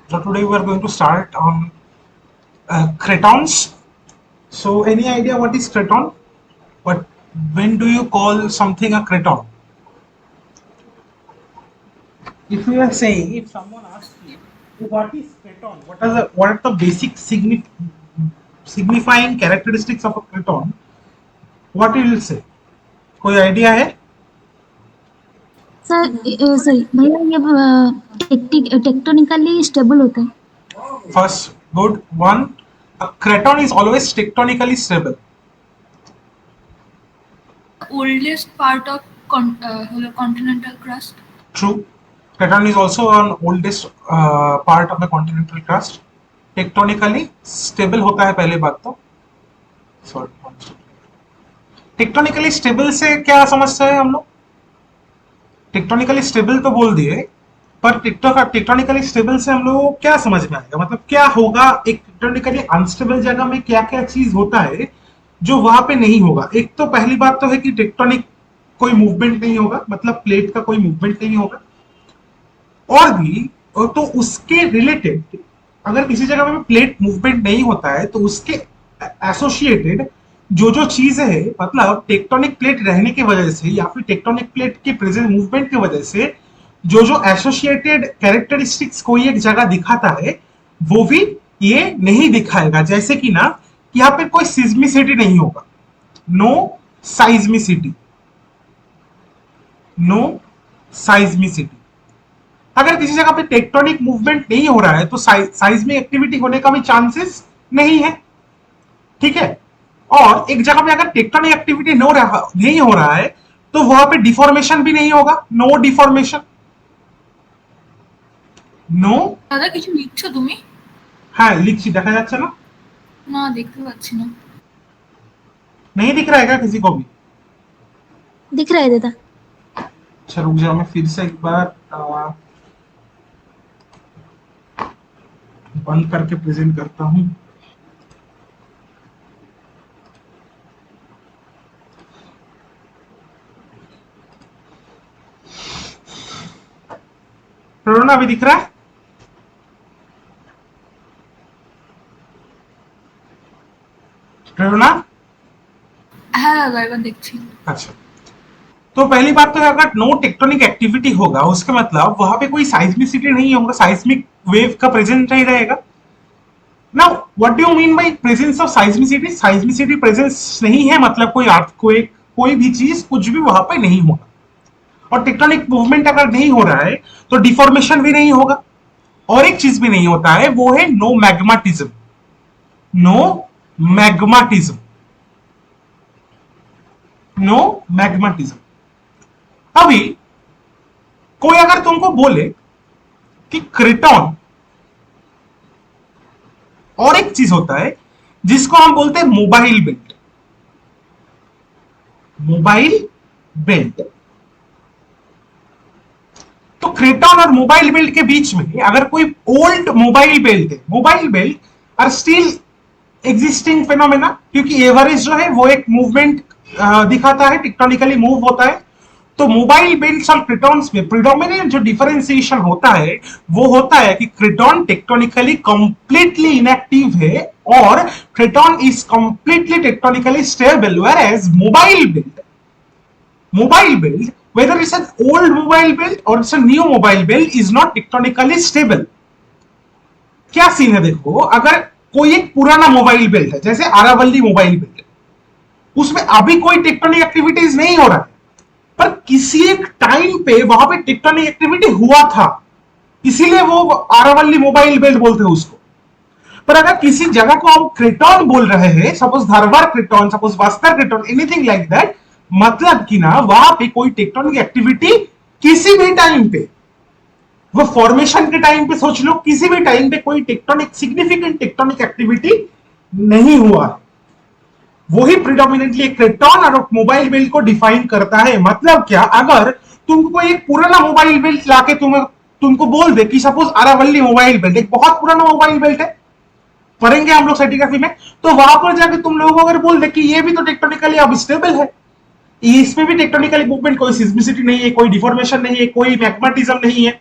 So today we are going to start on cretons. So any idea what is creton? But when do you call something a creton? If we are saying, if someone asks you what is creton, what are the basic signifying characteristics of a creton, what you will say? कोई idea है? Sir sorry भैया ये tectonically stable होता है. First, good one. A creton is always tectonically stable. Oldest part of continental crust. True. Creton is also an oldest part of the continental crust. Tectonically stable होता है पहले बात तो. Sorry, tectonically stable से क्या समझते हैं हम लोग? टेक्टोनिकली स्टेबल तो बोल दिए, पर टेक्टोनिकली स्टेबल से हम लोगों को क्या समझ में आएगा? मतलब क्या होगा एक टेक्टोनिकली अनस्टेबल जगह में? क्या क्या चीज होता है जो वहां पे नहीं होगा? एक तो पहली बात तो है कि टेक्टोनिक कोई मूवमेंट नहीं होगा, मतलब प्लेट का कोई मूवमेंट नहीं होगा. और भी तो उसके रिलेटेड अगर किसी जगह में प्लेट मूवमेंट नहीं होता है तो उसके एसोसिएटेड जो जो चीज है, मतलब टेक्टोनिक प्लेट रहने की वजह से या फिर टेक्टोनिक प्लेट के प्रेजेंट मूवमेंट की वजह से जो जो एसोसिएटेड कैरेक्टरिस्टिक्स कोई एक जगह दिखाता है वो भी ये नहीं दिखाएगा. जैसे कि ना कि यहाँ पे कोई सिज्मिसिटी नहीं होगा, नो साइज्मिसिटी, नो साइज्मिसिटी. अगर किसी जगह पे टेक्टोनिक मूवमेंट नहीं हो रहा है तो साइज्मिक एक्टिविटी होने का भी चांसेस नहीं है. ठीक है. और एक जगह पे अगर टेक्टोनिक एक्टिविटी नहीं हो रहा है तो वहां पे डिफॉर्मेशन भी नहीं होगा, नो डिफॉर्मेशन, नो. দাদা কিছু লিখছো তুমি? হ্যাঁ লিখছি, দেখা যাচ্ছে না? না দেখতে পাচ্ছি না. नहीं दिख रहा है क्या किसी को भी? दिख रहा है दादा. अच्छा रुक जाओ, मैं फिर से एक बार बंद करके प्रेजेंट करता हूं. प्रेरणा अभी दिख रहा है? प्रेरणा? হ্যাঁ দাদা এবার দেখছি. अच्छा, तो पहली बात तो अगर नो टेक्टोनिक एक्टिविटी होगा उसका मतलब वहां पे कोई साइज्मिसिटी नहीं होगा, साइज्मिक वेव का प्रेजेंस नहीं रहेगा. Now what do you mean by presence of seismicity? Seismicity presence नहीं है मतलब कोई अर्थक्वेक कोई भी चीज कुछ भी वहां पे नहीं होगा. और टेक्टोनिक मूवमेंट अगर नहीं हो रहा है तो डिफॉर्मेशन भी नहीं होगा. और एक चीज भी नहीं होता है, वो है no magmatism. No magmatism, no magmatism. अभी कोई अगर तुमको बोले कि क्रेटॉन और एक चीज होता है जिसको हम बोलते हैं मोबाइल बेल्ट. Mobile belt. तो क्रेटॉन और मोबाइल बेल्ट के बीच में अगर कोई ओल्ड मोबाइल बेल्ट है, mobile belt are still existing phenomena, क्योंकि एवरेज जो है वो एक मूवमेंट दिखाता है, टेक्टोनिकली मूव होता है. तो मोबाइल बेल्ट्स और क्रेटॉन्स में प्रिडोमिनेंट जो डिफरेंशिएशन होता है वो होता है कि क्रेटॉन टेक्टोनिकली कंप्लीटली इनएक्टिव है और craton is completely tectonically stable, whereas mobile belt, whether it's an old mobile belt or it's a new mobile belt, is not tectonically stable. क्या सीन है देखो, अगर कोई एक पुराना मोबाइल बेल्ट है जैसे आरावल्ली मोबाइल बेल्ट, उसमें अभी कोई टेक्टोनिक एक्टिविटीज नहीं हो रहा है, पर किसी एक टाइम पे वहां पे टेक्टोनिक एक्टिविटी हुआ था, इसीलिए वो आरावल्ली मोबाइल बेल्ट बोलते हैं उसको. पर अगर किसी जगह को हम क्रेटॉन बोल रहे हैं, suppose Dharwad craton, suppose Bastar craton, anything like that, मतलब कि ना वहां पे कोई टेक्टोनिक एक्टिविटी किसी भी टाइम पे, वो फॉर्मेशन के टाइम पे सोच लो, किसी भी टाइम पे कोई टेक्टोनिक सिग्निफिकेंट टेक्टोनिक एक्टिविटी नहीं हुआ है. वही प्रिडोमिनेंटली क्रेटॉन और मोबाइल बेल्ट को डिफाइन करता है. मतलब क्या, अगर तुमको कोई एक पुराना मोबाइल बेल्ट लाके तुमको बोल दे कि सपोज आरावल्ली मोबाइल बेल्ट एक बहुत पुराना मोबाइल बेल्ट है, पढ़ेंगे हम लोग स्ट्रेटिग्राफी में, तो वहां पर जाके तुम लोगों को अगर बोल दे कि ये भी तो टेक्टोनिकली अब स्टेबल है, इसमें भी टेक्टोनिकली मूवमेंट, कोई सिस्मिसिटी नहीं है, कोई डिफॉर्मेशन नहीं है, कोई मैग्माटिज्म नहीं है,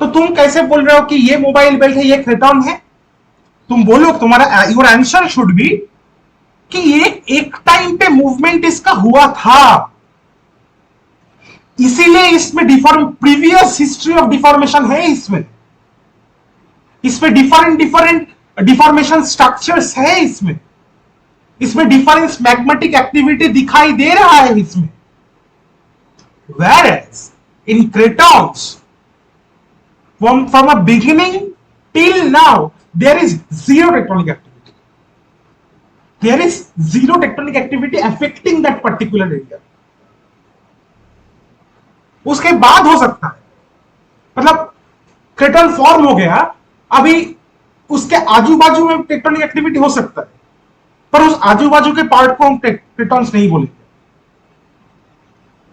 तो तुम कैसे बोल रहे हो कि ये मोबाइल बेल्ट है, ये क्रेटॉन है? तुम बोलो, तुम्हारा योर आंसर शुड बी कि ये एक टाइम पे मूवमेंट इसका हुआ था, इसीलिए इसमें प्रीवियस हिस्ट्री ऑफ डिफॉर्मेशन है, इसमें डिफरेंट डिफरेंट डिफॉर्मेशन स्ट्रक्चर्स है, इसमें डिफरेंस मैग्नेटिक एक्टिविटी दिखाई दे रहा है इसमें। Whereas in cretons, from a beginning till now, there is zero tectonic activity. There is zero tectonic activity affecting that particular area. उसके बाद हो सकता है, मतलब क्रेटन फॉर्म हो गया, अभी उसके आजू बाजू में टेक्टोनिक एक्टिविटी हो सकता है, पर उस आजू बाजू के पार्ट को हम क्रेटॉन्स नहीं बोलेंगे।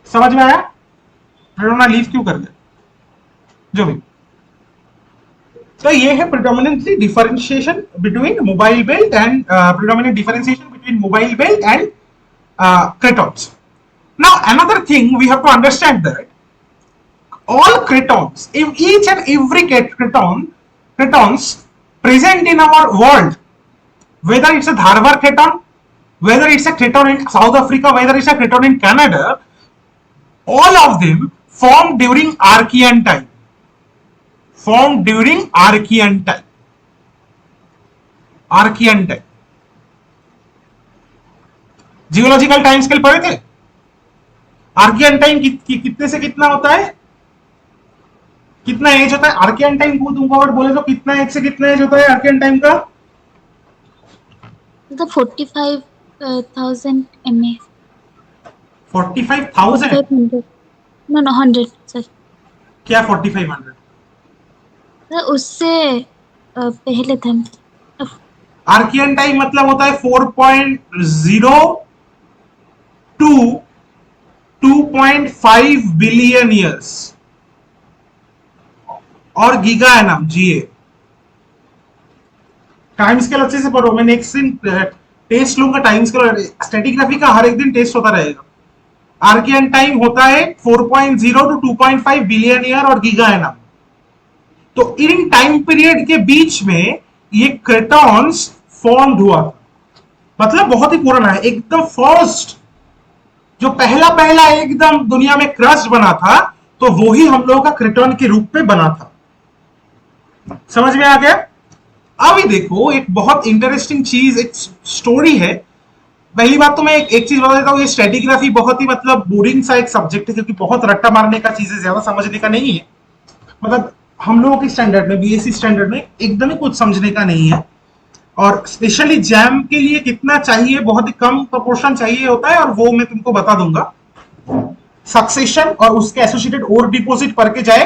समझ में आया? प्रेडोना लीव क्यों कर दिया, जो भी। तो ये है predominantly differentiation between mobile belt and predominant differentiation between mobile belt and cretons. Now another thing we have to understand that all cretons, each and every cretons present in our world, whether it's a Dharwar creton, whether it's a creton in South Africa, whether it's a creton in Canada, all of them formed during Archean time. Geological time scale पढ़े थे? Archaean time कितने से कितना होता है, कितना as होता है आर्कियन टाइम को? तुमको अगर बोले तो कितना एज से कितना एज होता है आर्कियन टाइम का? The 45,000 MA. 45,000? 500. No, 100. Sorry. क्या 4500? उससे पहले था। आर्कियन टाइम मतलब होता है 4.0 to 2.5 बिलियन ईयर्स, और गीगा है नाम जीए। टाइम स्केल अच्छे से पढ़ो, मैं नेक्स्ट दिन टेस्ट लूंगा टाइम स्केल, स्टैटिग्राफी का हर एक दिन टेस्ट होता रहेगा। आर्कियन टाइम होता है 4.0 to 2.5 बिलियन ईयर, और गीगा है नाम। तो इन टाइम पीरियड के बीच में ये क्रेटॉन्स फॉर्म्ड हुआ, मतलब बहुत ही पुराना है, एकदम फर्स्ट जो पहला एकदम दुनिया में क्रस्ट बना था, तो वो ही हम लोगों का क्रेटॉन के रूप में बना था। समझ में आ गया? अभी देखो एक बहुत इंटरेस्टिंग चीज, एक स्टोरी है। पहली बात तो मैं एक चीज बता देता हूँ, ये स्ट्रेटिग्राफी बहुत ही मतलब बोरिंग सा एक सब्जेक्ट है, क्योंकि बहुत रट्टा मारने का चीजें ज्यादा समझने का नहीं है। मतलब हम लोगों के स्टैंडर्ड में, बीएससी स्टैंडर्ड में एकदम ही कुछ समझने का नहीं है, और स्पेशली जैम के लिए कितना चाहिए, बहुत ही कम प्रोपोर्शन चाहिए होता है, और वो मैं तुमको बता दूंगा। सक्सेशन और उसके एसोसिएटेड और डिपॉजिट पढ़ के जाए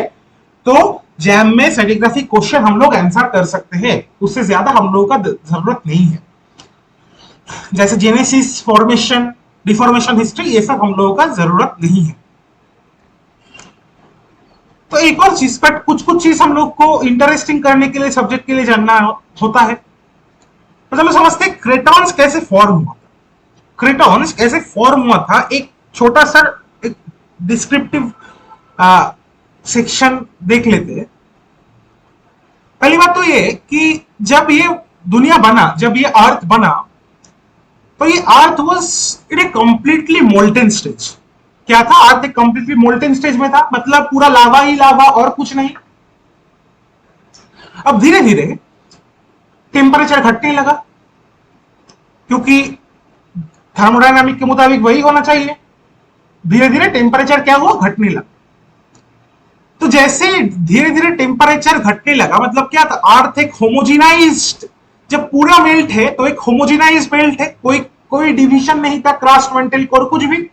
तो जैम में स्ट्रेटिग्राफी क्वेश्चन हम लोग आंसर कर सकते हैं, उससे ज्यादा हम लोगों का जरूरत नहीं है। जैसे जेनेसिस, फॉर्मेशन, डिफॉर्मेशन हिस्ट्री, ये सब हम लोगों का जरूरत नहीं है। तो एक और चीज, बट कुछ चीज हम लोग को इंटरेस्टिंग करने के लिए, सब्जेक्ट के लिए जानना होता है। तो चलो समझते हैं क्रेटॉन्स कैसे फॉर्म हुआ। क्रेटॉन्स कैसे फॉर्म हुआ था, एक छोटा सा एक डिस्क्रिप्टिव सेक्शन देख लेते हैं। पहली बात तो ये कि जब ये दुनिया बना, जब ये अर्थ बना, तो ये अर्थ was in A completely molten stage. क्या था? अर्थ एक कंप्लीटली मोल्टन स्टेज में था, मतलब पूरा लावा ही लावा और कुछ नहीं। अब धीरे धीरे टेम्परेचर घटने लगा, क्योंकि थर्मोडायनामिक के मुताबिक वही होना चाहिए। धीरे धीरे टेम्परेचर क्या हुआ? घटने लगा। तो जैसे धीरे धीरे टेम्परेचर घटने लगा, मतलब क्या था? अर्थ एक होमोजिनाइज्ड, जब पूरा मेल्ट है तो एक होमोजिनाइज्ड मेल्ट है, कोई डिवीजन नहीं था, क्रस्ट, मेंटल कोर, कुछ भी।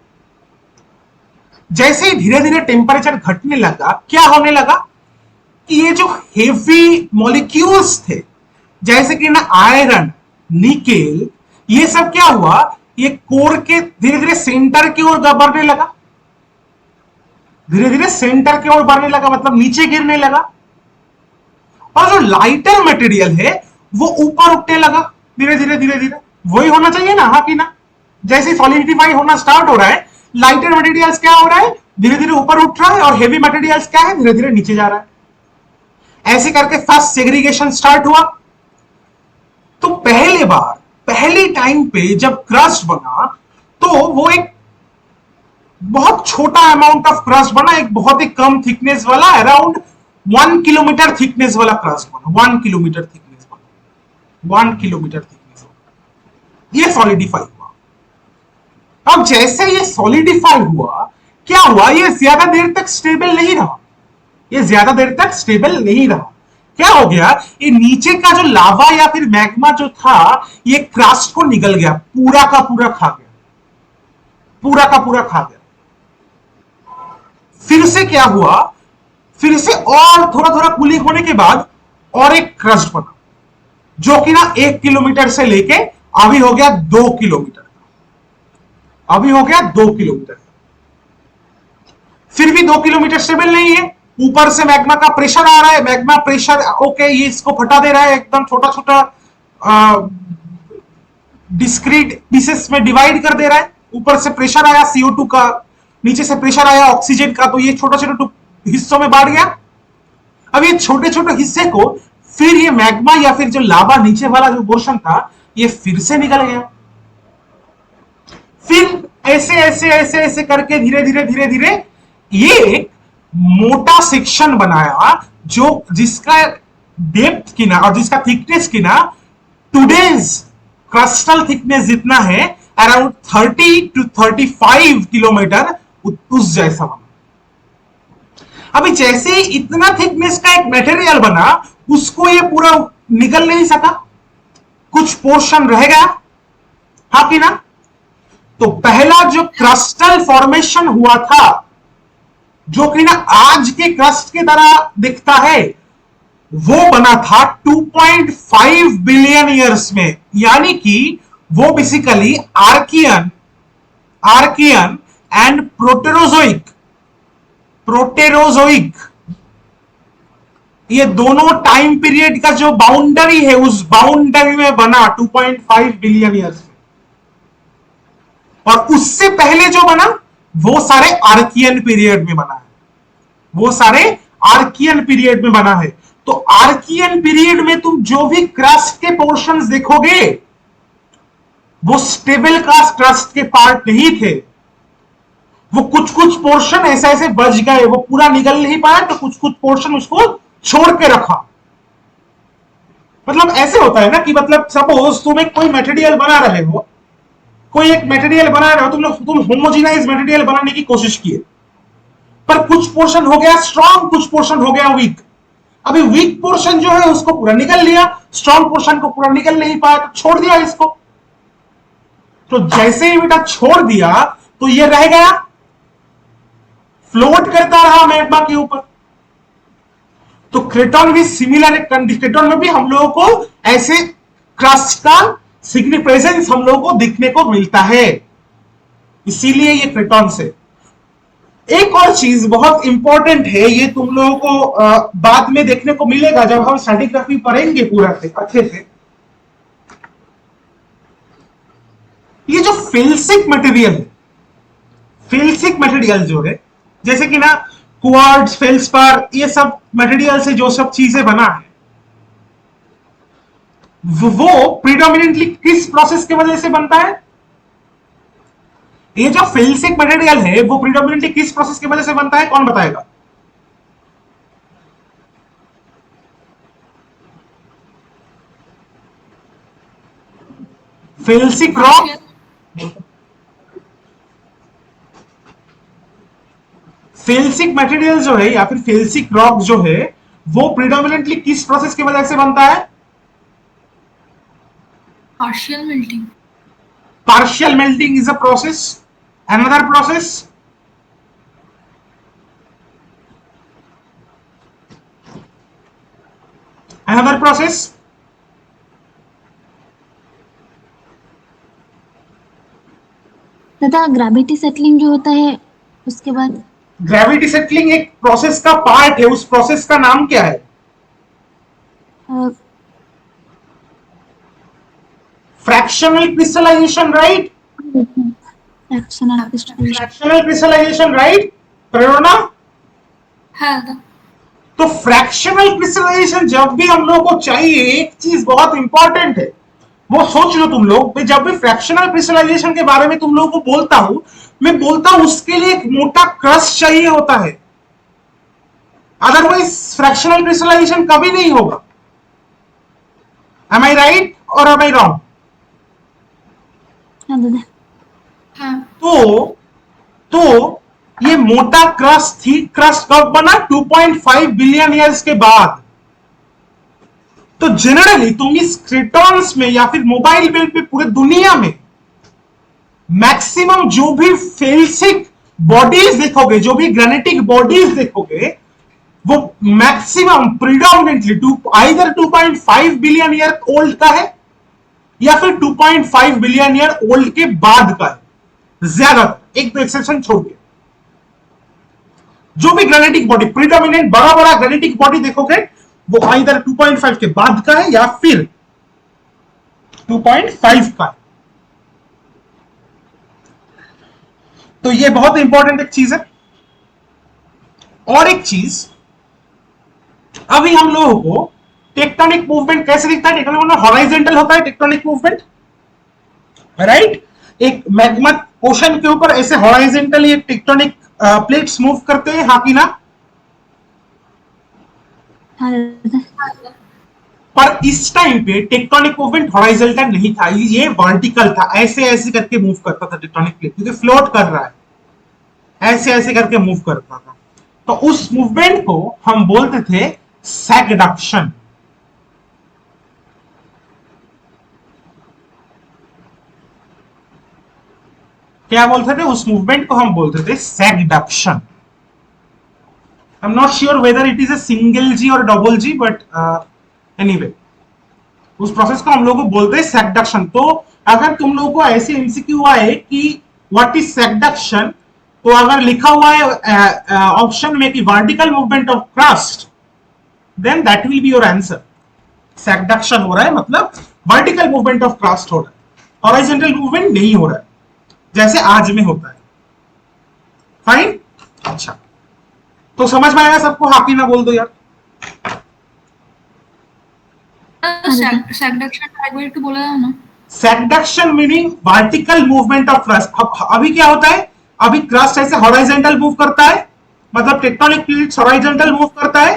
जैसे धीरे धीरे टेम्परेचर घटने लगा, क्या होने लगा कि ये जो हेवी मॉलिक्यूल्स थे, जैसे कि ना आयरन, निकेल, ये सब क्या हुआ? ये कोर के धीरे धीरे सेंटर की ओर बढ़ने लगा, धीरे धीरे सेंटर की ओर बढ़ने लगा, मतलब नीचे गिरने लगा। और जो लाइटर मटेरियल है वो ऊपर उठने लगा धीरे धीरे धीरे धीरे। वही होना चाहिए ना, हाँ कि ना? जैसे सॉलिडिफाई होना स्टार्ट हो रहा है, लाइटर मटेरियल्स क्या हो रहा है? धीरे धीरे ऊपर उठ रहा है, और हेवी मटेरियल्स क्या है? धीरे धीरे नीचे जा रहा है। ऐसे करके फर्स्ट सेग्रीगेशन स्टार्ट हुआ। तो पहले टाइम पे जब क्रस्ट बना तो वो एक बहुत छोटा अमाउंट ऑफ क्रस्ट बना, एक बहुत ही कम थिकनेस वाला, अराउंड 1 किलोमीटर थिकनेस वाला क्रस्ट बना, 1 किलोमीटर थिकनेस वाला, 1 किलोमीटर थिकनेस वाला। ये सॉलिडिफाई हुआ। अब जैसे ये सॉलिडिफाई हुआ, क्या हुआ, ये ज्यादा देर तक स्टेबल नहीं रहा, ये ज्यादा देर तक स्टेबल नहीं रहा। क्या हो गया, ये नीचे का जो लावा या फिर मैग्मा जो था, ये क्रस्ट को निगल गया, पूरा का पूरा खा गया, पूरा का पूरा खा गया। फिर से क्या हुआ, फिर से और थोड़ा थोड़ा कूलिंग होने के बाद और एक क्रस्ट बना, जो कि ना 1 किलोमीटर से लेके अभी हो गया 2 किलोमीटर, अभी हो गया 2 किलोमीटर। फिर भी 2 किलोमीटर स्टेबल नहीं है, ऊपर से मैग्मा का प्रेशर आ रहा है, मैग्मा प्रेशर ओके, ये इसको फटा दे रहा है, एकदम छोटा छोटा डिस्क्रीट पीसेस में डिवाइड कर दे रहा है। ऊपर से प्रेशर आया CO2 का, नीचे से प्रेशर आया ऑक्सीजन का, तो ये छोटा छोटा हिस्सों में बांट गया। अब ये छोटे छोटे हिस्से को फिर ये मैग्मा या फिर जो लावा नीचे वाला जो पोर्शन था, ये फिर से निकल गया। फिर ऐसे ऐसे ऐसे ऐसे करके धीरे धीरे धीरे धीरे ये एक मोटा सेक्शन बनाया, जो जिसका डेप्थ की ना और जिसका थिकनेस की ना टुडेज क्रस्टल थिकनेस जितना है, अराउंड 30 to 35 किलोमीटर, उस जैसा बना। अभी जैसे इतना थिकनेस का एक मटेरियल बना, उसको ये पूरा निकल नहीं सका, कुछ पोर्शन रह गया, हाँ कि ना। तो पहला जो क्रस्टल फॉर्मेशन हुआ था, जो कि ना आज के क्रस्ट की तरह दिखता है, वो बना था 2.5 बिलियन ईयर्स में। यानी कि वो बेसिकली आर्कियन एंड प्रोटेरोजोइक ये दोनों टाइम पीरियड का जो बाउंड्री है, उस बाउंड्री में बना 2.5 बिलियन ईयर्स में। और उससे पहले जो बना वो सारे आर्कियन पीरियड में बना है, वो सारे आर्कियन पीरियड में बना है। तो आर्कियन पीरियड में तुम जो भी क्रस्ट के पोर्शंस देखोगे, वो स्टेबल क्रस्ट के पार्ट नहीं थे, वो कुछ कुछ पोर्शन ऐसे ऐसे बच गए, वो पूरा निकल नहीं पाया, तो कुछ कुछ पोर्शन उसको छोड़ के रखा। मतलब ऐसे होता है ना कि मतलब सपोज तुम एक कोई मटेरियल बना रहे हो, कोई एक मटेरियल बना रहे हो, तुम होमोजेनाइज मटेरियल बनाने की कोशिश किए, पर कुछ पोर्शन हो गया स्ट्रॉन्ग, कुछ पोर्शन हो गया वीक। अभी वीक पोर्शन जो है उसको पूरा निकल लिया, स्ट्रॉन्ग पोर्शन को पूरा निकल नहीं पाया, तो छोड़ दिया इसको। तो जैसे ही बेटा छोड़ दिया, तो ये रह गया, फ्लोट करता रहा मैग्मा के ऊपर। तो क्रेटन भी सिमिलर, क्रेटन में भी हम लोगों को ऐसे क्रस्ट का सिग्निफिकेंट प्रेजेंस हम लोगों को दिखने को मिलता है, इसीलिए ये क्रेटन से। एक और चीज बहुत इंपॉर्टेंट है, ये तुम लोगों को बाद में देखने को मिलेगा जब हम स्ट्रैटिग्राफी पढ़ेंगे पूरा से अच्छे से। ये जो फेल्सिक मटेरियल है, फेल्सिक मटेरियल जो है, जैसे कि ना क्वार्ट्ज, फेल्सपार, ये सब मटेरियल से जो सब चीजें बना है, वो प्रीडोमिनेंटली किस प्रोसेस की वजह से बनता है? ये जो फेल्सिक मटेरियल है, वो प्रीडोमिनेंटली किस प्रोसेस की वजह से बनता है, कौन बताएगा? फेल्सिक रॉक, फेल्सिक मटेरियल जो है या फिर फेल्सिक रॉक जो है, वो प्रीडोमिनेंटली किस प्रोसेस की वजह से बनता है? Partial melting. Partial melting is a process. Another process, another process, तथा ग्रेविटी सेटलिंग जो होता है उसके बाद। ग्रेविटी सेटलिंग एक प्रोसेस का पार्ट है, उस प्रोसेस का नाम क्या है? Fractional crystallization, right? Fractional crystallization, right Prerna? हाँ दादा। तो फ्रैक्शनल क्रिस्टलाइजेशन जब भी हम लोग को चाहिए, एक चीज बहुत इंपॉर्टेंट है, वो सोच लो तुम लोग। जब भी फ्रैक्शनल क्रिस्टलाइजेशन के बारे में तुम लोगों को बोलता हूं, मैं बोलता हूं उसके लिए एक मोटा क्रस्ट चाहिए होता है, अदरवाइज फ्रैक्शनल क्रिस्टलाइजेशन कभी नहीं होगा। एम आई राइट और एम आई रॉन्ग? हाँ दादा। हाँ तो ये मोटा क्रस्ट थी। क्रस्ट कब बना? 2.5 बिलियन ईयर्स के बाद। तो जनरली तुम इस क्रिटॉन्स में या फिर मोबाइल बेल्ट में पूरे दुनिया में मैक्सिमम जो भी फेल्सिक बॉडीज देखोगे, जो भी ग्रेनेटिक बॉडीज देखोगे, वो maximum predominantly either 2.5 billion year old का है या फिर 2.5 बिलियन ईयर ओल्ड के बाद का है। ज्यादातर, एक दो एक्सेप्शन छोड़ के, जो भी ग्रेनेटिक बॉडी प्रिडोमिनेंट बड़ा बड़ा ग्रेनेटिक बॉडी देखोगे, वो आइदर 2.5 के बाद का है या फिर 2.5 का है। तो ये बहुत इंपॉर्टेंट एक चीज है। और एक चीज, अभी हम लोगों को टेक्टोनिक मूवमेंट कैसे दिखता है? टेक्टोनिक मूवमेंट हॉराइजॉन्टल होता है। Tectonic movement, right? एक मैग्मा ओशन के ऊपर ऐसे हॉराइजॉन्टली एक टेक्टोनिक प्लेट्स मूव करते हैं, हाँ कि ना? हाँ दादा। पर इस टाइम पे टेक्टोनिक मूवमेंट हॉराइजॉन्टल नहीं था, ये वर्टिकल था। ऐसे ऐसे करके मूव करता था टेक्टोनिक प्लेट, क्योंकि फ्लोट कर रहा है, ऐसे ऐसे करके मूव करता था। तो उस मूवमेंट को हम बोलते थे सैगडक्शन। क्या बोलते थे? उस मूवमेंट को हम बोलते थे sagduction. I am not sure whether it is a single G और डबल जी, बट एनीवे उस प्रोसेस को हम लोग को बोलते हैं सैगडक्शन। तो अगर तुम लोगों को ऐसे एमसीक्यू आए कि व्हाट इज सैगडक्शन, तो अगर लिखा हुआ है ऑप्शन में कि vertical movement of crust, then that will be your answer. Sagduction हो रहा है मतलब वर्टिकल मूवमेंट ऑफ क्रस्ट हो रहा है, हॉरिजॉन्टल मूवमेंट नहीं हो रहा है जैसे आज में होता है। फाइन? अच्छा, तो समझ में आया सबको? हाँ कि ना बोल दो यार। सैगडक्शन एक बार একটু बोला जाओ ना। Sagduction meaning vertical movement of crust. अभी क्या होता है? अभी क्रस्ट ऐसे हॉरिजॉन्टल मूव करता है, मतलब टेक्टोनिक प्लेट्स हॉरिजॉन्टल मूव करता है।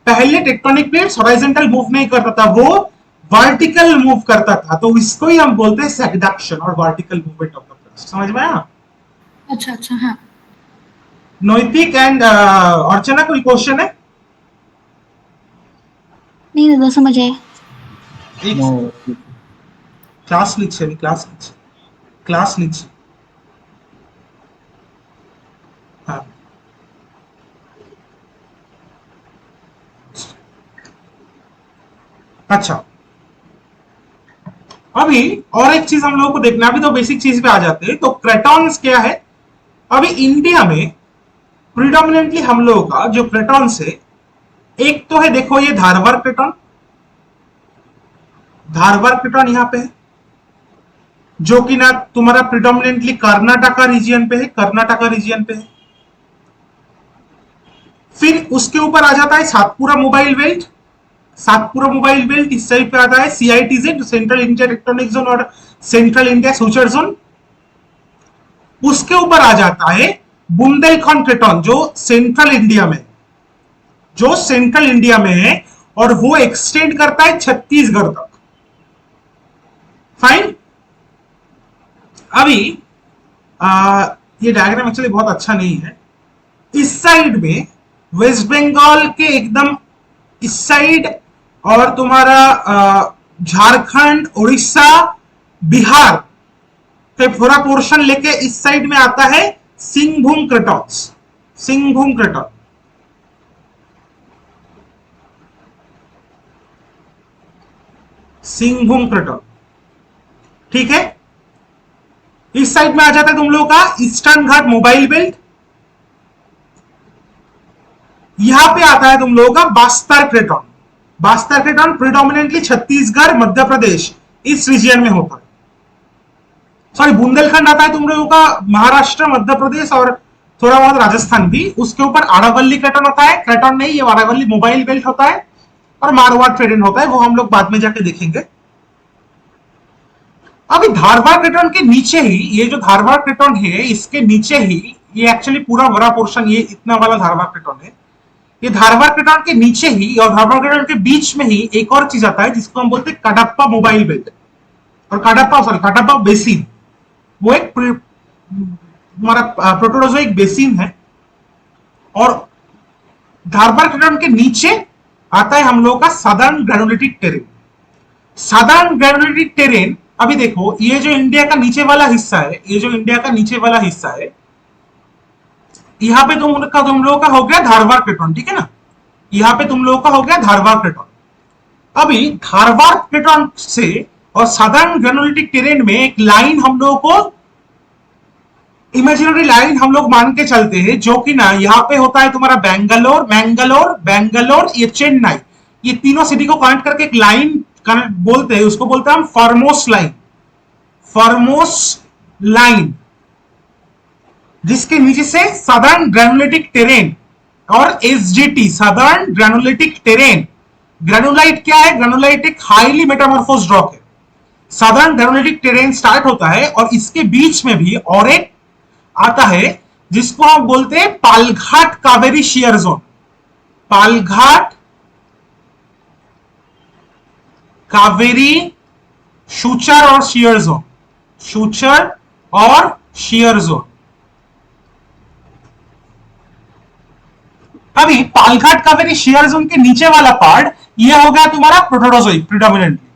पहले टेक्टोनिक प्लेट्स हॉरिजॉन्टल मूव नहीं करता था, वो वर्टिकल मूव करता था। तो इसको ही हम बोलते हैं सैगडक्शन और vertical movement of the crust. समझ में आया? अच्छा अच्छा, हाँ। नैतिक एंड अर्चना, कोई क्वेश्चन है? नहीं दादा, समझ आया। क्लास নিচ্ছে আমি, ক্লাস নিচ্ছি। हाँ, अच्छा, अभी और एक चीज हम लोगों को देखना। अभी तो बेसिक चीज पे आ जाते हैं। तो क्रेटॉन्स क्या है? अभी इंडिया में प्रिडोमिनेंटली हम लोगों का जो क्रेटॉन्स है, एक तो है, देखो ये धारवाड़ क्रेटॉन। धारवाड़ क्रेटॉन यहां पे है, जो कि ना तुम्हारा प्रिडोमिनेंटली कर्नाटका रीजियन पे है, कर्नाटका रीजियन पे है। फिर उसके ऊपर आ जाता है Satpura mobile belt. Satpura mobile belt इस साइड पे आता है सीआईटीजेड, सेंट्रल इंडिया टेक्टोनिक जोन और सेंट्रल इंडिया सूचर जोन। उसके ऊपर आ जाता है बुंदेलखंड क्रेटॉन, जो सेंट्रल इंडिया में, जो सेंट्रल इंडिया में है, और वो एक्सटेंड करता है छत्तीसगढ़ तक। फाइन? अभी ये डायग्राम एक्चुअली बहुत अच्छा नहीं है। इस साइड में वेस्ट बंगाल के एकदम इस साइड, और तुम्हारा झारखंड, उड़ीसा, बिहार के पूरा पोर्शन लेके इस साइड में आता है सिंहभूम क्रेटॉन्स। सिंहभूम क्रेटॉन, सिंहभूम क्रेटॉन, ठीक है। इस साइड में आ जाता है तुम लोगों का ईस्टर्न घाट मोबाइल बेल्ट। यहां पे आता है तुम लोगों का बास्तर craton. बास्तर craton predominantly Chhattisgarh, Madhya Pradesh, इस रीजियन में होता है। सॉरी, बुंदेलखंड आता है तुम लोगों का महाराष्ट्र, मध्य प्रदेश और थोड़ा बहुत राजस्थान भी, उसके ऊपर आरावल्ली क्रैटन होता है, क्रैटन नहीं ये आरावल्ली मोबाइल बेल्ट होता है, और मारवाड़ ट्रेडन होता है, वो हम लोग बाद में जाके देखेंगे। अभी धारवाड़ क्रैटन के नीचे ही, ये जो धारवाड़ क्रैटन है इसके नीचे ही, ये एक्चुअली पूरा बड़ा पोर्शन ये इतना वाला धारवाड़ क्रैटन है, ये धारवाड़ क्रैटन के नीचे ही और धारवाड़ क्रैटन के बीच में ही एक और चीज आता है जिसको हम बोलते हैं कडप्पा मोबाइल बेल्ट और कडप्पा बेसिन। वो एक हमारा प्रोटोजोइक बेसिन है, और धारवाड़ क्रैटन के नीचे आता है हम लोगों का सदर्न ग्रेनुलेटिक टेरेन। सदर्न ग्रेनुलेटिक टेरेन, अभी देखो ये जो इंडिया का नीचे वाला हिस्सा है, ये जो इंडिया का नीचे वाला हिस्सा है, यहां पे तुम लोगों का हो गया धारवाड़ क्रैटन, ठीक है ना, यहां पे तुम लोगों का हो गया धारवाड़ क्रैटन। अभी धारवाड़ क्रैटन से और सदर्न ग्रेनुलेटिक टेरेन में एक लाइन हम लोगों को, इमेजिनरी लाइन हम लोग मान के चलते हैं, जो कि ना यहाँ पे होता है तुम्हारा बैंगलोर, मैंगलोर, बैंगलोर, ये चेन्नई, ये तीनों सिटी को कनेक्ट करके एक लाइन बोलते हैं, उसको बोलते हैं हम फॉर्मोस लाइन। फॉर्मोस लाइन जिसके नीचे से सदर्न ग्रेनुलेटिक टेरेन और एसजीटी, सदर्न ग्रेनुलेटिक टेरेन। ग्रेनुलाइट क्या है? ग्रेनुलाइट एक हाईली मेटामॉर्फोज्ड रॉक है। सदर्न ग्रेनुलेटिक टेरेन स्टार्ट होता है और इसके बीच में भी और एक आता है जिसको हम बोलते हैं पालघाट कावेरी शेयर जोन। पालघाट कावेरी शूचर और शेयर जोन, शूचर और शेयर जोन। अभी पालघाट कावेरी शेयर जोन के नीचे वाला पार्ट ये हो गया तुम्हारा प्रोटोजोइक प्रिडोमिनेंटली।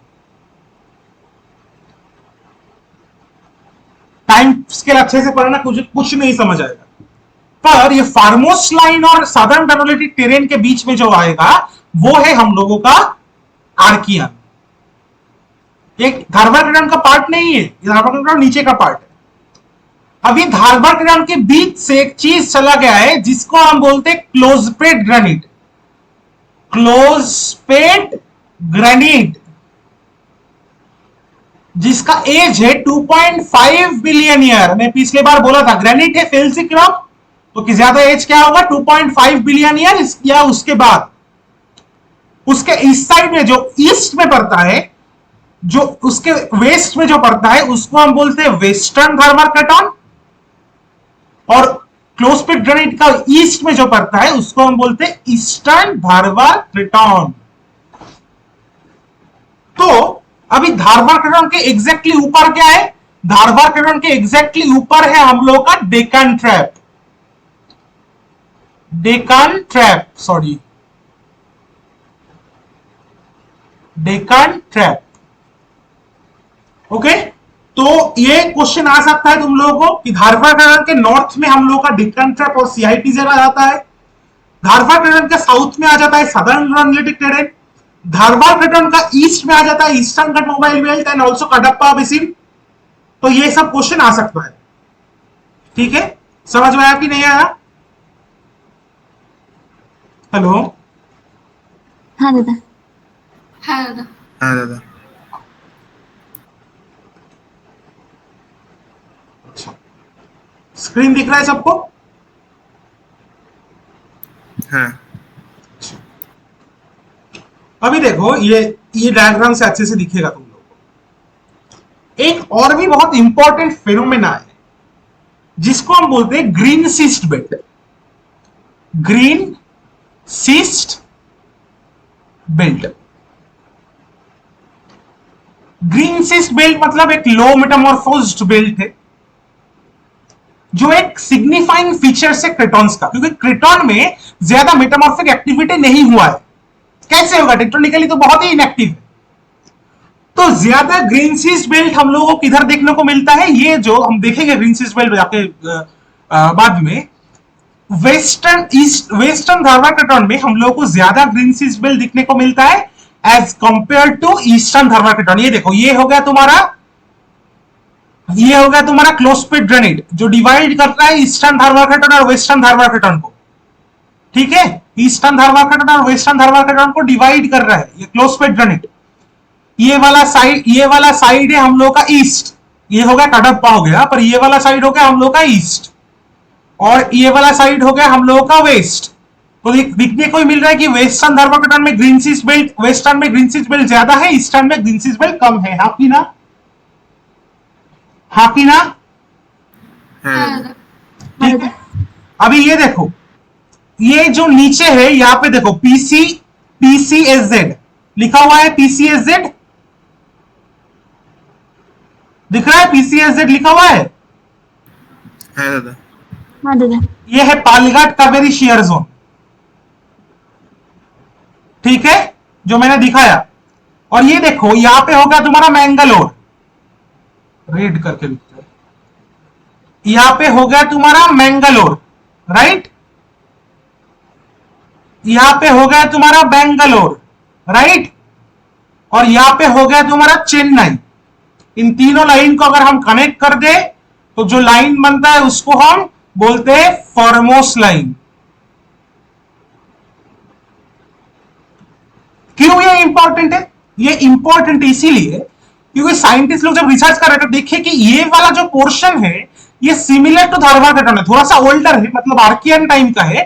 टाइम स्केल अच्छे से पढ़ना, कुछ नहीं समझ आएगा। पर ये फार्मोस लाइन और सदर्न ग्रेनुलेटिक टेरेन के बीच में जो आएगा वो है हम लोगों का आर्कियन। एक धारवाड़ क्रैटन का पार्ट नहीं है, ये धारवाड़ क्रैटन नीचे का पार्ट है। अभी धारवाड़ क्रैटन के बीच से एक चीज चला गया है जिसको हम बोलते हैं क्लोजपेट ग्रेनाइट। क्लोजपेट ग्रेनाइट जिसका एज है 2.5 बिलियन ईयर। मैं पिछले बार बोला था ग्रेनाइट है फेल्सिक रॉक, तो ज्यादा एज क्या होगा? 2.5 बिलियन ईयर या उसके बाद। उसके इस साइड में जो ईस्ट में पड़ता है, जो उसके वेस्ट में जो पड़ता है, उसको हम बोलते हैं वेस्टर्न धारवाड़ क्रैटन, और क्लोजपेट ग्रेनाइट का ईस्ट में जो पड़ता है उसको हम बोलते हैं ईस्टर्न धारवाड़ क्रैटन। तो अभी धारवाड़ क्रैटन के एग्जैक्टली ऊपर क्या है? धारवाड़ क्रैटन के एग्जैक्टली ऊपर है हम लोग का Deccan trap. Deccan trap, sorry, Deccan trap. Okay, तो ये क्वेश्चन आ सकता है तुम लोगों को कि धारवाड़ क्रैटन के नॉर्थ में हम लोग का डेक्कन ट्रैप और सीआईटी जगह जाता है, धारवाड़ क्रैटन के साउथ में आ जाता है सदर्न ग्रेनुलेटिक टेरेन, धारवाड़ क्रैटन का ईस्ट में आ जाता है eastern Ghat mobile belt and also Kadapa basin. तो ये सब क्वेश्चन आ सकता है। ठीक है, समझ में आया कि नहीं आया? हेलो, हाँ दादा। हाँ दादा। हाँ दादा। अच्छा, स्क्रीन दिख रहा है सबको? हाँ। अभी देखो ये डायग्राम से अच्छे से दिखेगा तुम लोगों को। एक और भी बहुत इंपॉर्टेंट फेनोमेना है जिसको हम बोलते हैं green cyst belt. Green cyst belt. Green cyst belt मतलब एक लो मेटामॉर्फोज्ड बेल्ट है जो एक सिग्निफाइंग फीचर है क्रेटॉन्स का, क्योंकि क्रेटॉन में ज्यादा मेटामॉर्फिक एक्टिविटी नहीं हुआ है। कैसे होगा? टेक्टोनिकली तो बहुत ही इनएक्टिव है। तो ज्यादा ग्रीन सिस्ट बेल्ट हम लोगों को किधर देखने को मिलता है? ये जो हम देखेंगे ग्रीन सिस्ट बेल्ट जाके बाद में, वेस्टर्न धारवाड़ क्रैटन में हम लोगों को ज्यादा ग्रीन सिस्ट बेल्ट दिखने को मिलता है as compare to eastern Dharwar craton. ये देखो, ये हो गया तुम्हारा क्लोजपेट ग्रेनाइट जो डिवाइड करता है ईस्टर्न धारवाड़ क्रैटन और वेस्टर्न धारवाड़ क्रैटन को। ठीक है, ईस्टर्न धारवाड़ क्रैटन और वेस्टर्न धारवाड़ क्रैटन को डिवाइड कर रहा है ये क्लोजपेट ग्रेनाइट। ये वाला साइड है हम लोग का ईस्ट, ये हो गया कडप्पा हो गया, पर ये वाला साइड हो गया हम लोग का ईस्ट। और ये वाला साइड हो गया हम लोगों का वेस्ट। तो दिखने को ही मिल रहा है कि वेस्टर्न धर्माकटन में ग्रीनसीज बेल्ट, वेस्टर्न में ग्रीनसीज बेल्ट ज्यादा है, ईस्टर्न में ग्रीनसीज बेल्ट कम है। हाँ की ना? हाँ की ना? हाँ दादा। ठीक है। अभी ये देखो, ये जो नीचे है यहां पे देखो पीसीएसजेड लिखा हुआ है। पीसीएसजेड दिख रहा है? पीसीएसजेड लिखा हुआ है दादा। हाँ दादा। ये है पालघाट कावेरी शेयर जोन, ठीक है, जो मैंने दिखाया। और ये देखो यहां पे होगा तुम्हारा मैंगलोर, रेड करके लिखते हैं, यहां पे हो गया तुम्हारा मैंगलोर, राइट? यहां पे हो गया तुम्हारा बेंगलोर, राइट? और यहां पे हो गया तुम्हारा चेन्नई। इन तीनों लाइन को अगर हम कनेक्ट कर दे तो जो लाइन बनता है उसको हम बोलते हैं फॉर्मोस लाइन। क्यों ये इंपॉर्टेंट है? ये इंपॉर्टेंट इसीलिए क्योंकि साइंटिस्ट लोग जब रिसर्च कर रहे थे देखे कि ये वाला जो पोर्शन है ये सिमिलर टू धर्माकटन है, थोड़ा सा ओल्डर है, मतलब आर्कियन टाइम का है,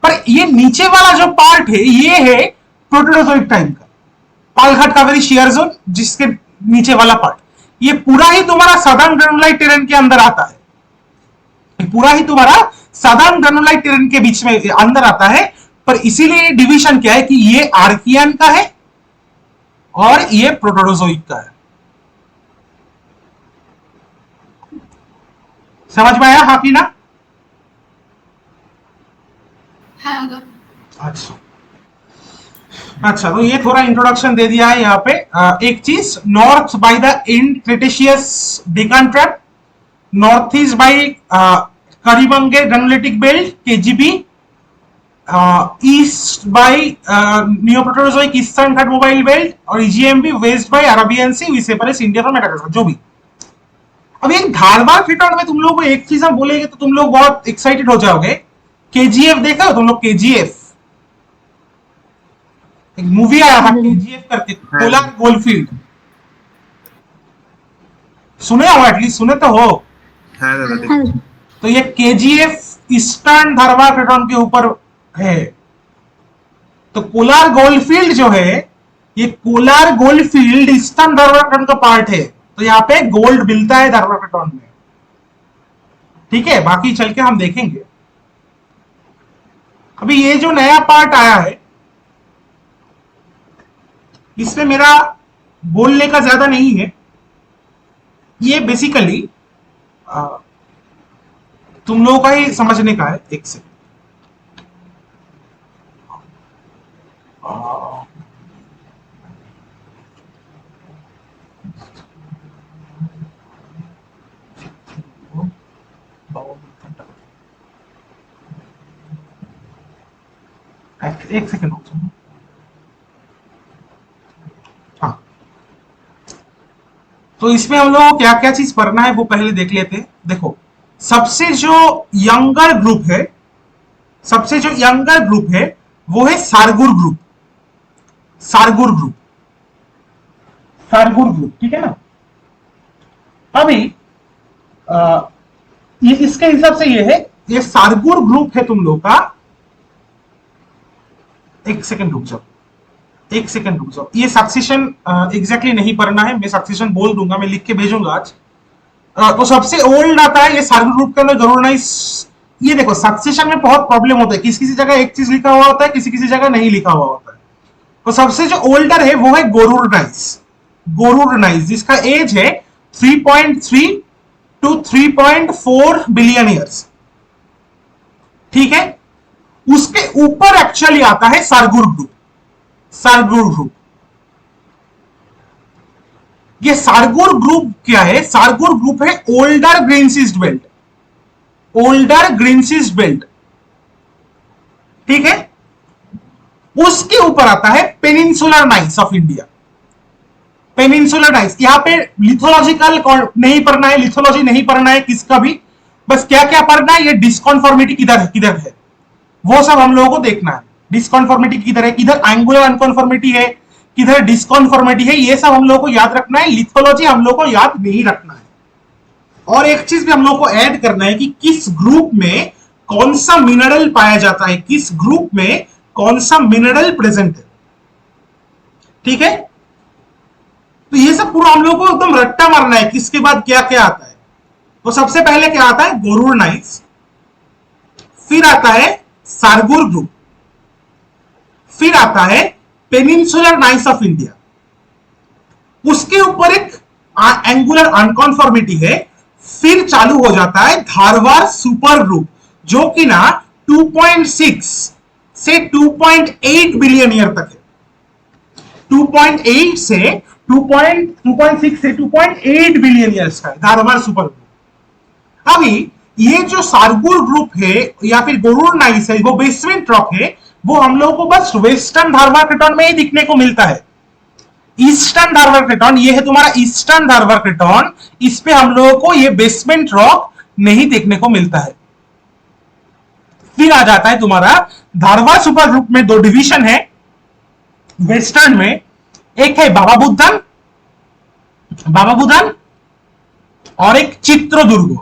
पर ये नीचे वाला जो पार्ट है ये है प्रोटेरोजोइक टाइम का, पालघाट कावेरी शेयर जोन जिसके नीचे वाला पार्ट, ये पूरा ही तुम्हारा सदर्न ग्रेनुलाइट टेरेन के अंदर आता है। ये पूरा ही तुम्हारा सदर्न ग्रेनुलाइट टेरेन के बीच में अंदर आता है। पर इसीलिए डिवीजन क्या है कि ये आर्कियन का है और ये प्रोटेरोजोइक का है। समझ में आया? हाँ की ना? हाँ दादा। अच्छा, तो ये थोड़ा इंट्रोडक्शन दे दिया है यहाँ पे। एक चीज, north by the end Cretaceous Deccan trap, north east by करीबंगे granulitic belt KGB, east by Neoproterozoic eastern Ghat mobile belt, और EGMB west by Arabian sea which separates India from Madagascar, जो भी। अब एक धारवाड़ फिटआउट में तुम लोग को एक चीज हम बोलेंगे तो तुम लोग बहुत एक्साइटेड हो जाओगे। केजीएफ देखा हो तुम लोग? केजीएफ एक मूवी आया था केजीएफ करके, कोलार गोल्डफील्ड, सुने हो? एटलीस्ट सुने तो हो। हाँ दादा। हाँ दादा। तो ये केजीएफ ईस्टर्न धारवाड़ फिटआउट के ऊपर है। तो कोलार गोल्डफील्ड जो है, ये कोलार गोल्डफील्ड ईस्टर्न धारवाड़ फिटआउट का पार्ट है। तो यहाँ पे गोल्ड मिलता है धारवाड़ फिटआउट में, ठीक है? बाकी चल के हम देखेंगे। अभी ये जो नया पार्ट आया है इसमें मेरा बोलने का ज्यादा नहीं है, ये बेसिकली तुम लोगों का ही समझने का है। एक से एक सेकंड। हाँ, तो इसमें हम लोग क्या क्या चीज पढ़ना है वो पहले देख लेते हैं। देखो, सबसे जो यंगर ग्रुप है, सबसे जो यंगर ग्रुप है वो है सारगुर ग्रुप। सारगुर ग्रुप, सारगुर ग्रुप, ठीक है ना? अभी ये इसके हिसाब से ये है, ये सारगुर ग्रुप है तुम लोग का। एक सेकंड रुक जाओ, एक सेकंड रुक जाओ। ये सक्सेशन एग्जैक्टली नहीं पढ़ना है, मैं सक्सेशन बोल दूंगा, मैं लिख के भेजूंगा आज। तो सबसे ओल्ड आता है ये सारगुर ग्रुप के अंदर गरुड़ नाइस। ये देखो, सक्सेशन में बहुत प्रॉब्लम होता है, किसी किसी जगह एक चीज लिखा हुआ होता है, किसी किसी जगह नहीं लिखा हुआ होता है। तो सबसे जो ओल्डर है वो है गरुड़ नाइस। गरुड़ नाइस जिसका एज है 3.3 to 3.4 बिलियन ईयर्स, ठीक है? उसके ऊपर एक्चुअली आता है सारगुर ग्रुप। सारगुर ग्रुप, ये सारगुर ग्रुप क्या है? सारगुर ग्रुप है ओल्डर ग्रीनसीज बेल्ट, ओल्डर ग्रीनसीज बेल्ट, ठीक है? उसके ऊपर आता है peninsular nice of India. Peninsular nice, यहां पे लिथोलॉजिकल नहीं पढ़ना है, लिथोलॉजी नहीं पढ़ना है किसका भी, बस क्या क्या पढ़ना है, ये डिस्कॉन्फॉर्मिटी किधर है, किधर है वो सब हम लोगों को देखना है। डिस्कॉन्फॉर्मिटी किधर है, किधर एंगुलर अनकॉन्फॉर्मिटी है, किधर डिस्कॉन्फॉर्मिटी है, ये सब हम लोगों को याद रखना है। लिथोलॉजी हम लोगों को याद नहीं रखना है, और एक चीज भी हम लोग को ऐड करना है कि किस ग्रुप में कौन सा मिनरल पाया जाता है, किस ग्रुप में कौन सा मिनरल प्रेजेंट है। ठीक है, तो ये सब पूरा हम लोग को एकदम रट्टा मारना है किसके बाद क्या क्या आता है। तो सबसे पहले क्या आता है, गोरुड़ नाइस, फिर आता है सारगुर ग्रुप, फिर आता है पेनिनसुलर नाइस ऑफ इंडिया, उसके ऊपर एक एंगुलर अनकॉन्फॉर्मिटी है, फिर चालू हो जाता है धारवाड़ सुपर ग्रुप जो कि ना 2.6 से 2.8 बिलियन ईयर तक है। 2.8 से 2.6 से 2.8 बिलियन ईयर्स का धारवाड़ सुपर ग्रुप। अभी ये जो सारगुर ग्रुप है या फिर गोरुड़ नाइस है, वो बेसमेंट रॉक है, वो हम लोगों को बस वेस्टर्न धारवाड़ क्रेटन में ही दिखने को मिलता है। ईस्टर्न धारवाड़ क्रेटन, ये है तुम्हारा ईस्टर्न धारवाड़ क्रेटन, इस पे हम लोगों को ये बेसमेंट रॉक नहीं देखने को मिलता है। फिर आ जाता है तुम्हारा धारवाड़ सुपर ग्रुप में दो डिवीजन है वेस्टर्न में, एक है बाबा बुदन और एक चित्रदुर्ग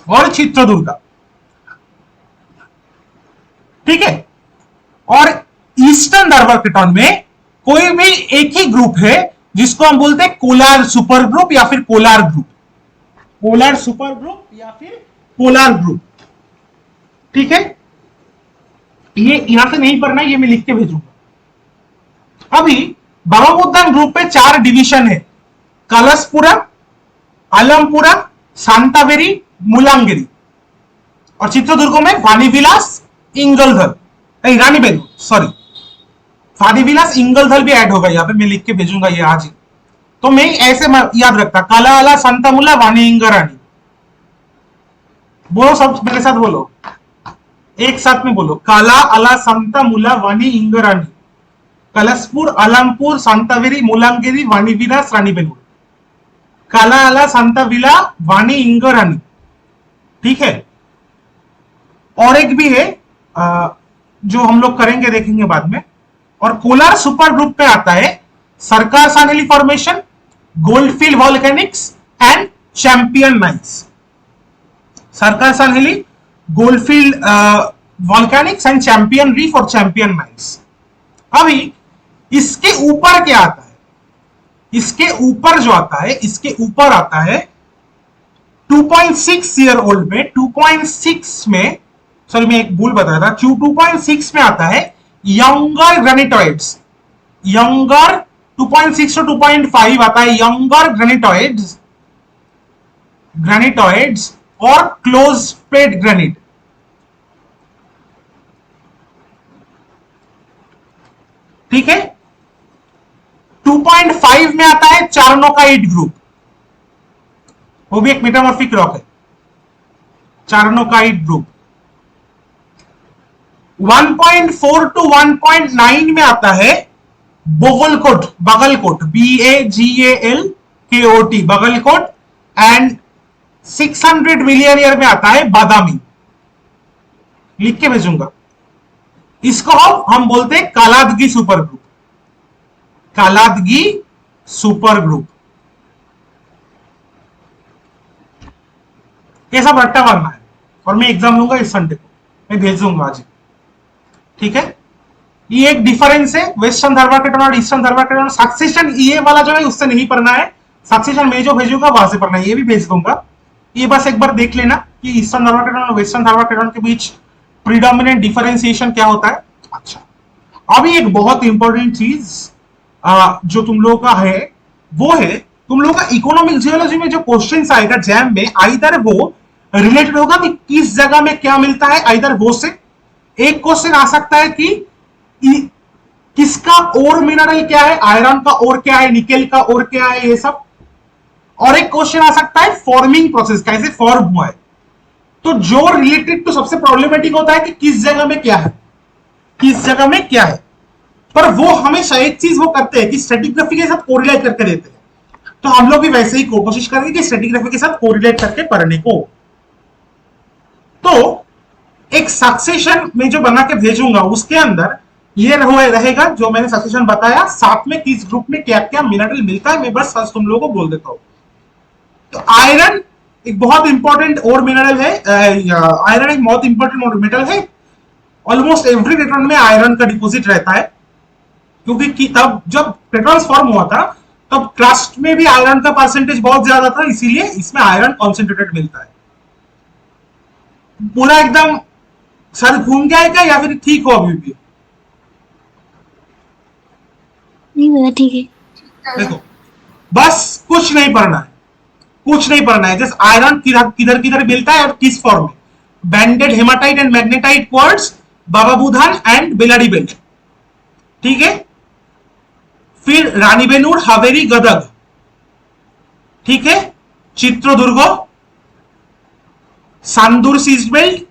और चित्रदुर्गा। ठीक है, और ईस्टर्न धारवाड़ क्रेटन में कोई भी एक ही ग्रुप है जिसको हम बोलते हैं कोलार सुपर ग्रुप या फिर Kolar group, Kolar super group या फिर कोलार ग्रुप। ठीक है, ये यहां से नहीं पढ़ना, ये मैं लिख के भेजूंगा। अभी बाबा बुद्धान ग्रुप पे 4 डिवीजन है, कलशपुरा, अलमपुरा, शांतावेरी, मुलांगिरी, और चित्रदुर्ग में वाणीविलास, इंगलधर, रानीबेलूर, सॉरी वाणीविलास इंगलधर भी ऐड होगा यहाँ पे, मैं लिख के भेजूंगा ये आज ही। तो मैं ऐसे याद रखता, काला आला संतामुला वाणी इंगरानी। बोलो सब मेरे साथ, बोलो एक साथ में बोलो, काला आला संतामुला वाणी इंगरानी, कलशपुर, अलमपुर, शांतावेरी, मुलांगिरी, वाणीविलास, रानीबेलूर, काला आला संताविला वाणी इंगरानी। ठीक है, और एक भी है जो हम लोग करेंगे, देखेंगे बाद में। और कोलार सुपर ग्रुप पे आता है Sakarsanahalli formation, Goldfield volcanics and Champion gneiss. Sakarsanahalli, Goldfield volcanics and Champion reef और चैंपियन नाइस। अभी इसके ऊपर क्या आता है, इसके ऊपर जो आता है, इसके ऊपर आता है 2.6 ईयर ओल्ड में, 2.6 में, सॉरी मैं एक भूल बताया था, 2.6 में आता है यंगर ग्रेनिटॉइड्स, यंगर 2.6 to 2.5 आता है यंगर ग्रेनिटॉइड्स और क्लोज प्लेट ग्रेनिट। ठीक है, 2.5 में आता है चार्नोकाइट ग्रुप, वो भी एक मेटामॉर्फिक रॉक है, चार्नोकाइट ग्रुप। 1.4 to 1.9 में आता है Bagalkot, BAGALKOT, Bagalkot, and 600 million year में आता है बादामी, लिख के भेजूंगा। इसको हम बोलते हैं कालादगी सुपर ग्रुप, कालादगी सुपर ग्रुप। ये सब रट्टा मारना है, और मैं एग्जाम लूंगा इस संडे को, मैं भेज दूंगा आज। ठीक है, ये एक डिफरेंस है वेस्टर्न धारवाड़ क्रेटन और ईस्टर्न धारवाड़ क्रेटन। सक्सेशन ये वाला जो है उससे नहीं पढ़ना है, सक्सेशन में जो भेजूंगा वहां से पढ़ना है, ये भी भेज दूंगा। ये बस एक बार देख लेना कि ईस्टर्न धारवाड़ क्रेटन और वेस्टर्न धारवाड़ क्रेटन के बीच प्रीडोमिनेंट डिफरेंशिएशन क्या होता है। अच्छा, अभी एक बहुत इंपॉर्टेंट चीज जो तुम लोगों का है, वो है तुम लोगों का इकोनॉमिक जियोलॉजी में जो क्वेश्चन आएगा जैम में, आइदर वो रिलेटेड होगा कि किस जगह में क्या मिलता है, आइदर वो से एक क्वेश्चन आ सकता है कि किसका ओर मिनरल क्या है, आयरन का ओर क्या है, निकेल का ओर क्या है, ये सब। और एक क्वेश्चन आ सकता है फॉर्मिंग प्रोसेस कैसे फॉर्म हुआ है। तो जो रिलेटेड टू सबसे प्रॉब्लमेटिक होता है कि किस जगह में क्या है, किस जगह में क्या है, पर वो हमेशा एक चीज वो करते हैं कि स्ट्रेटिग्राफी के साथ कोरिलेट करके देते हैं। तो हम लोग भी वैसे ही कोशिश करेंगे कि स्ट्रेटिग्राफी के साथ कोरिलेट करके पढ़ने को। तो एक सक्सेशन में जो बना के भेजूंगा उसके अंदर ये रहेगा जो मैंने सक्सेशन बताया, साथ में किस ग्रुप में क्या क्या मिनरल मिलता है, मैं बस तुम लोगों को बोल देता हूं। तो आयरन एक बहुत इंपॉर्टेंट और मिनरल है, आयरन एक बहुत इंपॉर्टेंट मेटल है। ऑलमोस्ट एवरी प्रोटॉन में आयरन का डिपॉजिट रहता है, क्योंकि तब जब प्रोटॉन्स फॉर्म हुआ था तब क्रस्ट में भी आयरन का परसेंटेज बहुत ज्यादा था, इसीलिए इसमें आयरन कॉन्सेंट्रेटेड मिलता है। पूरा एकदम सर घूम गया है क्या या फिर ठीक हो अभी भी? नहीं भैया ठीक है। देखो बस कुछ नहीं पढ़ना है, कुछ नहीं पढ़ना है, जस्ट आयरन किधर किधर किधर मिलता है और किस फॉर्म में। Banded hematite and magnetite quartz, Baba Budan and Bellary belt, ठीक है। फिर रानीबेनूर, हावेरी, गदग, ठीक है। चित्रदुर्ग, सांदूर सीज बेल्ट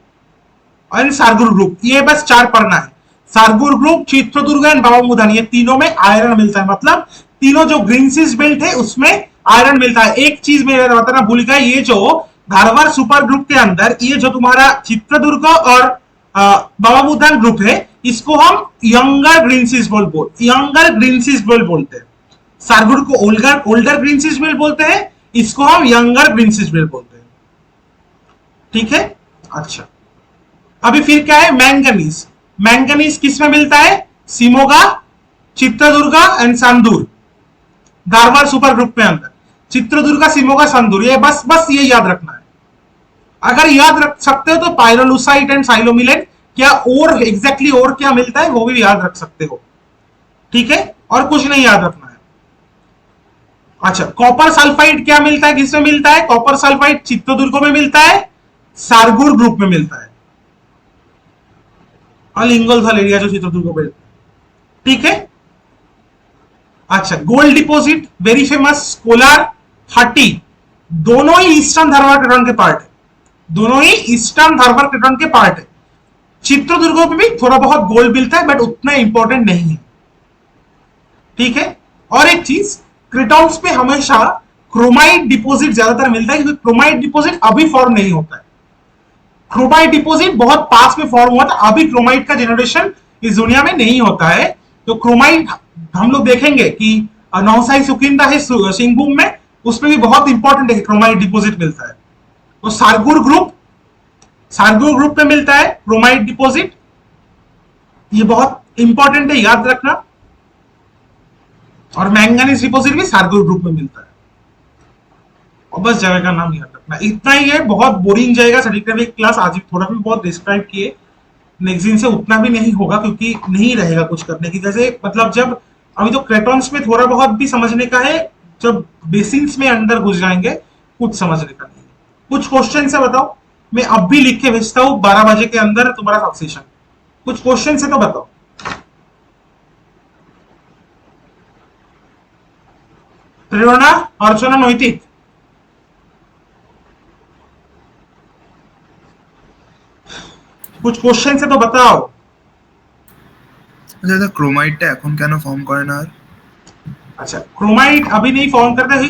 एंड सारगुर ग्रुप, ये बस 4 पढ़ना है। सारगुर ग्रुप, चित्रदुर्ग एंड बाबा बुधान, ये तीनों में आयरन मिलता है, मतलब तीनों जो ग्रीन सीज बेल्ट है उसमें आयरन मिलता है। एक चीज मैं बताना भूल गया, ये जो धारवाड़ सुपर ग्रुप के अंदर ये जो तुम्हारा चित्रदुर्ग और बाबा बुधान ग्रुप है, इसको हम यंगर ग्रीन सीज बेल्ट बोलते हैं। सारगुर को ओल्डर ग्रीन सीज बेल्ट बोलते हैं, इसको हम यंगर ग्रीन सीज बेल्ट बोलते हैं, ठीक है। अच्छा, अभी फिर क्या है, मैंगनीज। मैंगनीज किस में मिलता है? Shimoga, Chitradurga and Sandur, Dharwar super group में अंदर चित्रदुर्गा, सिमोगा, सांदूर, ये बस ये याद रखना है। अगर याद रख सकते हो तो पायरोलुसाइट एंड साइलोमिलेट, क्या और एग्जैक्टली और क्या मिलता है वो भी याद रख सकते हो, ठीक है। और कुछ नहीं याद रखना है। अच्छा, कॉपर सल्फाइड क्या मिलता है, किसमें मिलता है? कॉपर सल्फाइड चित्रदुर्ग में मिलता है, सारगुर ग्रुप में मिलता है, लिंगोलथल एरिया जो चित्रदुर्ग में, ठीक है। अच्छा, gold deposit very famous, Kolar, Hutti, दोनों ही ईस्टर्न धारवाड़ कैटन के पार्ट है, दोनों ही ईस्टर्न धारवाड़ कैटन के पार्ट है। चित्रदुर्ग में भी थोड़ा बहुत गोल्ड मिलता है बट उतना इंपॉर्टेंट नहीं है, ठीक है। और एक चीज, क्रिटॉन्स पे हमेशा क्रोमाइड डिपॉजिट ज्यादातर मिलता है, क्योंकि क्रोमाइड डिपॉजिट अभी फॉर्म नहीं होता है। क्रोमाइड डिपॉजिट बहुत पास में फॉर्म हुआ था, अभी क्रोमाइड का जनरेशन इस दुनिया में नहीं होता है। तो क्रोमाइड हम लोग देखेंगे कि नौसाई सुकिंदा है सिंहभूम में, उसमें भी बहुत इंपॉर्टेंट है, क्रोमाइड डिपॉजिट मिलता है। तो सारगुर ग्रुप में मिलता है क्रोमाइड डिपॉजिट, ये बहुत इंपॉर्टेंट है, याद रखना। और मैंगनीज डिपॉजिट भी सारगुर ग्रुप में मिलता है। और बस जगह का नाम याद रखना, इतना ही है। बहुत बोरिंग जाएगा सटीक क्लास, आज थोड़ा भी बहुत डिस्क्राइब किए, नेक्स्ट दिन से उतना भी नहीं होगा क्योंकि नहीं रहेगा कुछ करने की। जैसे मतलब जब अभी तो क्रेटॉन्स में थोड़ा बहुत भी समझने का है, जब बेसिन्स में अंदर घुस जाएंगे कुछ समझने का नहीं है। कुछ क्वेश्चन से बताओ, मैं अब भी लिख के भेजता हूँ 12 बजे के अंदर तुम्हारा सक्सेशन। कुछ क्वेश्चन से तो बताओ। प्रेरणा, अर्चना, नैतिक, कुछ क्वेश्चन से तो बताओ। আচ্ছা, ক্রোমাইটটা এখন কেন ফর্ম করে না আর? अच्छा, क्रोमाइड अभी नहीं फॉर्म करता है